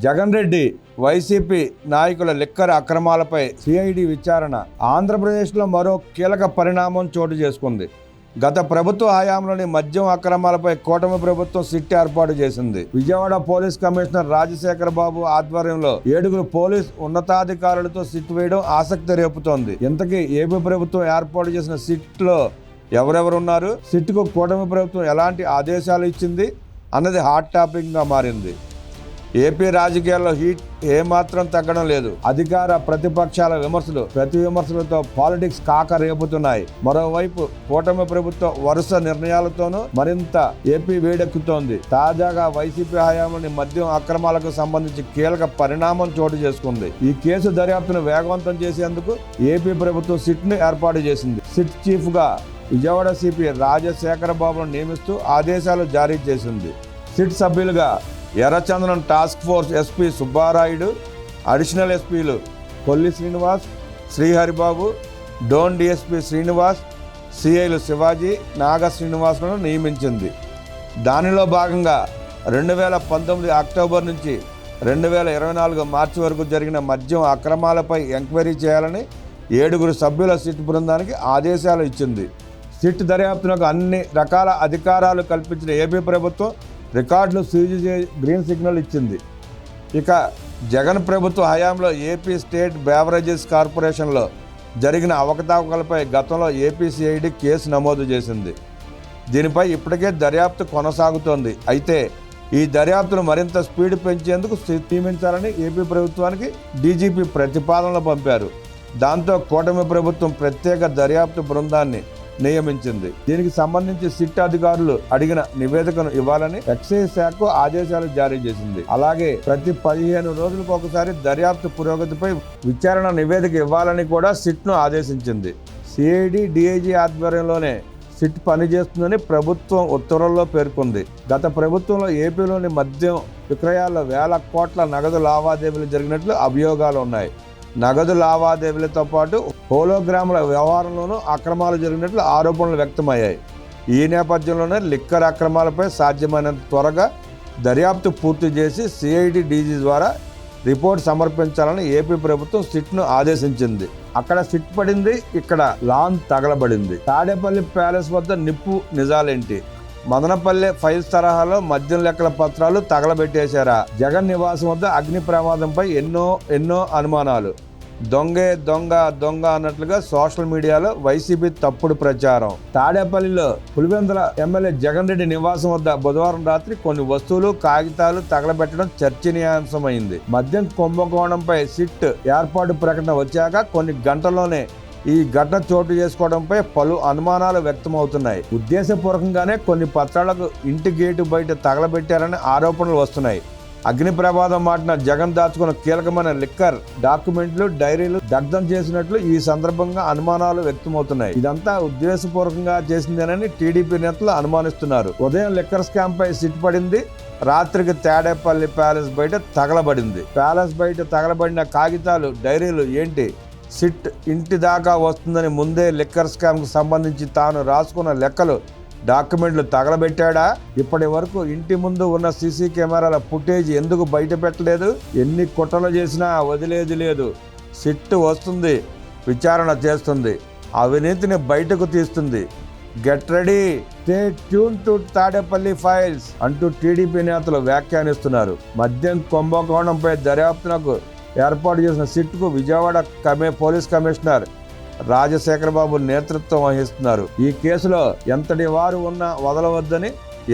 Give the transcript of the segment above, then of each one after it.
Jagan Reddy YCP నాయకుల liquor అక్రమాలపై CID విచారణ. ఆంధ్రప్రదేశ్లో మరో కీలక పరిణామం చోటు చేసుకుంది. గత ప్రభుత్వ హయాంలోని మద్యం అక్రమాలపై కూటమి ప్రభుత్వం సిట్ ఏర్పాటు చేసింది. విజయవాడ పోలీస్ కమిషనర్ రాజశేఖర బాబు ఆధ్వర్యంలో 7 పోలీస్ ఉన్నతాధికారులతో సిట్ వేయడం ఆసక్తి రేపుతోంది. ఇంతకీ ఏపీ ప్రభుత్వం ఏర్పాటు చేసిన సిట్ లో ఎవరెవరున్నారు, సిట్ కు కూటమి ప్రభుత్వం ఎలాంటి ఆదేశాలు ఇచ్చింది అన్నది హాట్ టాపిక్ గా మారింది. ఏపీ రాజకీయాల్లో హీట్ ఏమాత్రం తగ్గడం లేదు. అధికార ప్రతిపక్షాల విమర్శలు ప్రతి విమర్శలతో పాలిటిక్స్ కాక రేపుతున్నాయి. మరోవైపు కూటమి ప్రభుత్వం వరుస నిర్ణయాలతోనూ మరింత ఏపీ వేడెక్కుతోంది. తాజాగా వైసీపీ హయాంలోని మద్యం అక్రమాలకు సంబంధించి కీలక పరిణామం చోటు చేసుకుంది. ఈ కేసు దర్యాప్తును వేగవంతం చేసేందుకు ఏపీ ప్రభుత్వం సిట్ ను ఏర్పాటు చేసింది. సిట్ చీఫ్ గా విజయవాడ సిపి రాజశేఖర బాబును నియమిస్తూ ఆదేశాలు జారీ చేసింది. సిట్ సభ్యులుగా ఎర్రచందనం task force SP Subbarayudu, additional ఎస్పీలు కొల్లి శ్రీనివాస్, శ్రీహరిబాబు, డోన్ డిఎస్పీ శ్రీనివాస్, సిఐలు శివాజీ, నాగ శ్రీనివాసులను నియమించింది. దానిలో భాగంగా 2019 అక్టోబర్ నుంచి 2024 మార్చి వరకు జరిగిన మద్యం అక్రమాలపై ఎంక్వైరీ చేయాలని 7 సభ్యుల సిట్ బృందానికి ఆదేశాలు ఇచ్చింది. సిట్ దర్యాప్తునకు అన్ని రకాల అధికారాలు కల్పించిన ఏపీ ప్రభుత్వం రికార్డులు సీజ్ చేసి గ్రీన్ సిగ్నల్ ఇచ్చింది. ఇక జగన్ ప్రభుత్వ హయాంలో ఏపీ స్టేట్ బేవరేజెస్ కార్పొరేషన్లో జరిగిన అవకతవకలపై గతంలో ఏపీ సిఐడి కేసు నమోదు చేసింది. దీనిపై ఇప్పటికే దర్యాప్తు కొనసాగుతోంది. అయితే ఈ దర్యాప్తును మరింత స్పీడ్ పెంచేందుకు నియమించాలని ఏపీ ప్రభుత్వానికి డీజీపీ ప్రతిపాదనలు పంపారు. దాంతో కూటమి ప్రభుత్వం ప్రత్యేక దర్యాప్తు బృందాన్ని నియమించింది. దీనికి సంబంధించి సిట్ అధికారులు అడిగిన నివేదికను ఇవ్వాలని ఎక్సైజ్ శాఖకు ఆదేశాలు జారీ చేసింది. అలాగే ప్రతి 15 రోజులకు ఒకసారి దర్యాప్తు పురోగతిపై విచారణ నివేదిక ఇవ్వాలని కూడా సిట్ ను ఆదేశించింది. సిఐడి డిఐజీ ఆధ్వర్యంలోనే సిట్ పనిచేస్తుందని ప్రభుత్వం ఉత్తర్వుల్లో పేర్కొంది. గత ప్రభుత్వంలో ఏపీలోని మద్యం విక్రయాల్లో వేల కోట్ల నగదు లావాదేవీలు జరిగినట్లు అభియోగాలు ఉన్నాయి. నగదు లావాదేవీలతో పాటు హోలోగ్రాముల వ్యవహారంలోనూ అక్రమాలు జరిగినట్లు ఆరోపణలు వ్యక్తమయ్యాయి. ఈ నేపథ్యంలోనే లిక్కర్ అక్రమాలపై సాధ్యమైనంత త్వరగా దర్యాప్తు పూర్తి చేసి సిఐడి డీజీ ద్వారా రిపోర్ట్ సమర్పించాలని ఏపీ ప్రభుత్వం సిట్ను ఆదేశించింది. అక్కడ సిట్ పడింది, ఇక్కడ లాన్ తగలబడింది. తాడేపల్లి ప్యాలెస్ వద్ద నిప్పు నిజాలేంటి? మదనపల్లె ఫైల్స్ తరహాలో మద్యం లెక్కల పత్రాలు తగలబెట్టేశారా? జగన్ నివాసం వద్ద అగ్ని ప్రమాదంపై ఎన్నో అనుమానాలు. దొంగ అన్నట్లుగా సోషల్ మీడియాలో వైసీపీ తప్పుడు ప్రచారం. తాడేపల్లిలో పులివెందుల ఎమ్మెల్యే జగన్ రెడ్డి నివాసం వద్ద బుధవారం రాత్రి కొన్ని వస్తువులు, కాగితాలు తగలబెట్టడం చర్చనీయాంశమైంది. మద్యం కుంభకోణంపై సిట్ ఏర్పాటు ప్రకటన వచ్చాక కొన్ని గంటల్లోనే ఈ ఘటన చోటు చేసుకోవడంపై పలు అనుమానాలు వ్యక్తమవుతున్నాయి. ఉద్దేశపూర్వకంగానే కొన్ని పత్రాలకు ఇంటి గేటు బయట తగలబెట్టారని ఆరోపణలు వస్తున్నాయి. అగ్ని ప్రమాదం మాటిన జగన్ దాచుకున్న కీలకమైన లిక్కర్ డాక్యుమెంట్లు, డైరీలు దగ్ధం చేసినట్లు ఈ సందర్భంగా అనుమానాలు వ్యక్తమవుతున్నాయి. ఇదంతా ఉద్దేశపూర్వకంగా చేసిందేనని టీడీపీ నేతలు అనుమానిస్తున్నారు. ఉదయం లిక్కర్ స్కామ్ పై సిట్ పడింది. రాత్రికి తాడేపల్లి ప్యాలెస్ బయట తగలబడింది. ప్యాలెస్ బయట తగలబడిన కాగితాలు, డైరీలు ఏంటి? సిట్ ఇంటి దాకా వస్తుందని ముందే లిక్కర్ స్కామ్ కు సంబంధించి తాను రాసుకున్న లెక్కలు, డాక్యుమెంట్లు తగలబెట్టాడా? ఇప్పటి వరకు ఇంటి ముందు ఉన్న సీసీ కెమెరాల ఫుటేజ్ ఎందుకు బయట పెట్టలేదు? ఎన్ని కుట్రలు చేసినా వదిలేది లేదు. సిట్ వస్తుంది, విచారణ చేస్తుంది, అవినీతిని బయటకు తీస్తుంది. Get ready, stay tune to Tadepalli files అంటూ టీడీపీ నేతలు వ్యాఖ్యానిస్తున్నారు. మద్యం కుంభకోణంపై దర్యాప్తునకు ఏర్పాటు చేసిన సిట్కు విజయవాడ పోలీస్ కమిషనర్ రాజశేఖర బాబు నేతృత్వం వహిస్తున్నారు. ఈ కేసులో ఎంతటి వారు ఉన్నా వదలవద్దని,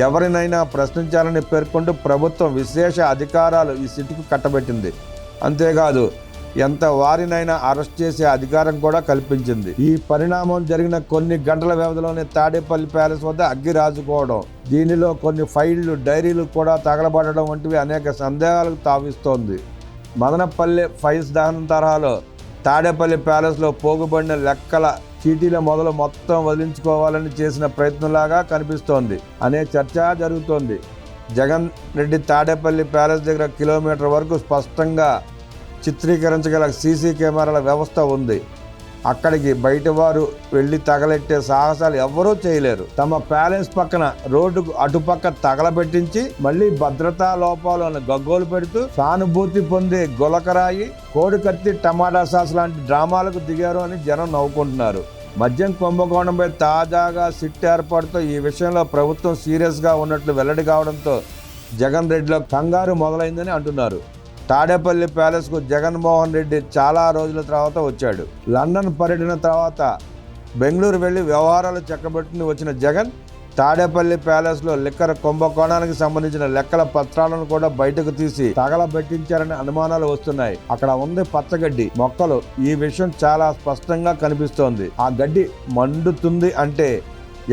ఎవరినైనా ప్రశ్నించాలని పేర్కొంటూ ప్రభుత్వం విశేష అధికారాలు ఈ సిట్కు కట్టబెట్టింది. అంతేకాదు ఎంత వారినైనా అరెస్ట్ చేసే అధికారం కూడా కల్పించింది. ఈ పరిణామం జరిగిన కొన్ని గంటల వ్యవధిలోనే తాడేపల్లి ప్యాలెస్ వద్ద అగ్గి రాజుకోవడం, దీనిలో కొన్ని ఫైళ్లు, డైరీలు కూడా తగలబడడం వంటివి అనేక సందేహాలకు తావిస్తోంది. మదనపల్లె ఫైల్స్ దహనం తరహాలో తాడేపల్లి ప్యాలెస్లో పోగుబడిన లెక్కల చీటీల మొత్తం వదిలించుకోవాలని చేసిన ప్రయత్నంలాగా కనిపిస్తోంది అనే చర్చ జరుగుతోంది. జగన్ రెడ్డి తాడేపల్లి ప్యాలెస్ దగ్గర కిలోమీటర్ వరకు స్పష్టంగా చిత్రీకరించగల సీసీ కెమెరాల వ్యవస్థ ఉంది. అక్కడికి బయట వారు వెళ్లి తగలెట్టే సాహసాలు ఎవ్వరూ చేయలేరు. తమ ప్యాలెస్ పక్కన రోడ్డుకు అటుపక్క తగలబెట్టించి మళ్లీ భద్రతా లోపాలు అని గగ్గోలు పెడుతూ సానుభూతి పొందే గులకరాయి, కోడికత్తి, టమాటా సాస్ లాంటి డ్రామాలకు దిగారు అని జనం నవ్వుకుంటున్నారు. మద్యం కుంభకోణంపై తాజాగా సిట్ ఏర్పాటుతో ఈ విషయంలో ప్రభుత్వం సీరియస్గా ఉన్నట్లు వెల్లడి కావడంతో జగన్ రెడ్డిలో కంగారు మొదలైందని అంటున్నారు. తాడేపల్లి ప్యాలెస్కు జగన్మోహన్ రెడ్డి చాలా రోజుల తర్వాత వచ్చాడు. లండన్ పర్యటన తర్వాత బెంగళూరు వెళ్లి వ్యవహారాలు చక్కబెట్టుకుని వచ్చిన జగన్ తాడేపల్లి ప్యాలెస్లో లిక్కర్ కుంభకోణానికి సంబంధించిన లెక్కల పత్రాలను కూడా బయటకు తీసి తగలబెట్టించారనే అనుమానాలు వస్తున్నాయి. అక్కడ ఉంది పచ్చగడ్డి మొక్కలు. ఈ విషయం చాలా స్పష్టంగా కనిపిస్తోంది. ఆ గడ్డి మండుతుంది అంటే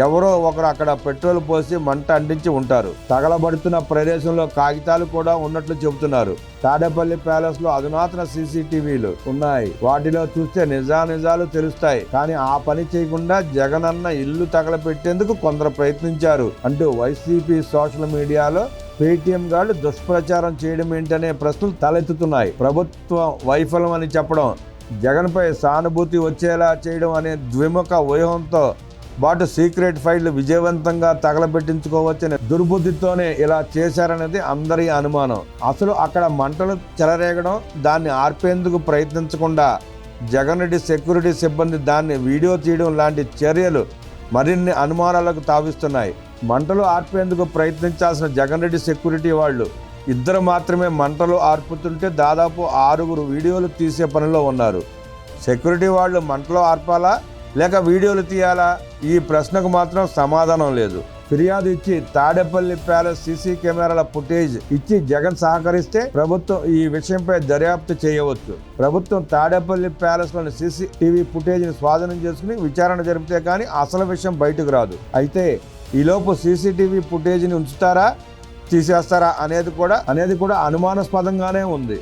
ఎవరో ఒకరు అక్కడ పెట్రోల్ పోసి మంట అంటించి ఉంటారు. తగలబడుతున్న ప్రదేశంలో కాగితాలు కూడా ఉన్నట్లు చెబుతున్నారు. తాడేపల్లి ప్యాలెస్ లో అధునాతన సీసీటీవీలు ఉన్నాయి. వాటిలో చూస్తే నిజాలు తెలుస్తాయి. కానీ ఆ పని చేయకుండా జగన్ అన్న ఇల్లు తగలపెట్టేందుకు కొందరు ప్రయత్నించారు అంటూ వైసీపీ సోషల్ మీడియాలో పేటీఎం గాళ్లు దుష్ప్రచారం చేయడం ఏంటనే ప్రశ్నలు తలెత్తుతున్నాయి. ప్రభుత్వం వైఫల్యం అని చెప్పడం, జగన్ పై సానుభూతి వచ్చేలా చేయడం అనే ద్విముఖ వ్యూహంతో బాటు సీక్రెట్ ఫైళ్లు విజయవంతంగా తగలబెట్టించుకోవచ్చనే దుర్బుద్ధితోనే ఇలా చేశారనేది అందరి అనుమానం. అసలు అక్కడ మంటలు చెలరేగడం, దాన్ని ఆర్పేందుకు ప్రయత్నించకుండా జగన్ రెడ్డి సెక్యూరిటీ సిబ్బంది దాన్ని వీడియో తీయడం లాంటి చర్యలు మరిన్ని అనుమానాలకు తావిస్తున్నాయి. మంటలు ఆర్పేందుకు ప్రయత్నించాల్సిన జగన్ రెడ్డి సెక్యూరిటీ వాళ్ళు ఇద్దరు మాత్రమే మంటలు ఆర్పుతుంటే దాదాపు 6 వీడియోలు తీసే పనిలో ఉన్నారు. సెక్యూరిటీ వాళ్ళు మంటలు ఆర్పాలా లేక వీడియోలు తీయాలా? ఈ ప్రశ్నకు మాత్రం సమాధానం లేదు. ఫిర్యాదు ఇచ్చి తాడేపల్లి ప్యాలెస్ సీసీ కెమెరాల ఫుటేజ్ ఇచ్చి జగన్ సహకరిస్తే ప్రభుత్వం ఈ విషయంపై దర్యాప్తు చేయవచ్చు. ప్రభుత్వం తాడేపల్లి ప్యాలెస్ లోని సీసీటీవీ ఫుటేజ్ ని స్వాధీనం చేసుకుని విచారణ జరిపితే కానీ అసలు విషయం బయటకు రాదు. అయితే ఈలోపు సీసీటీవీ ఫుటేజ్ ని ఉంచుతారా, తీసేస్తారా అనేది కూడా అనుమానాస్పదంగానే ఉంది.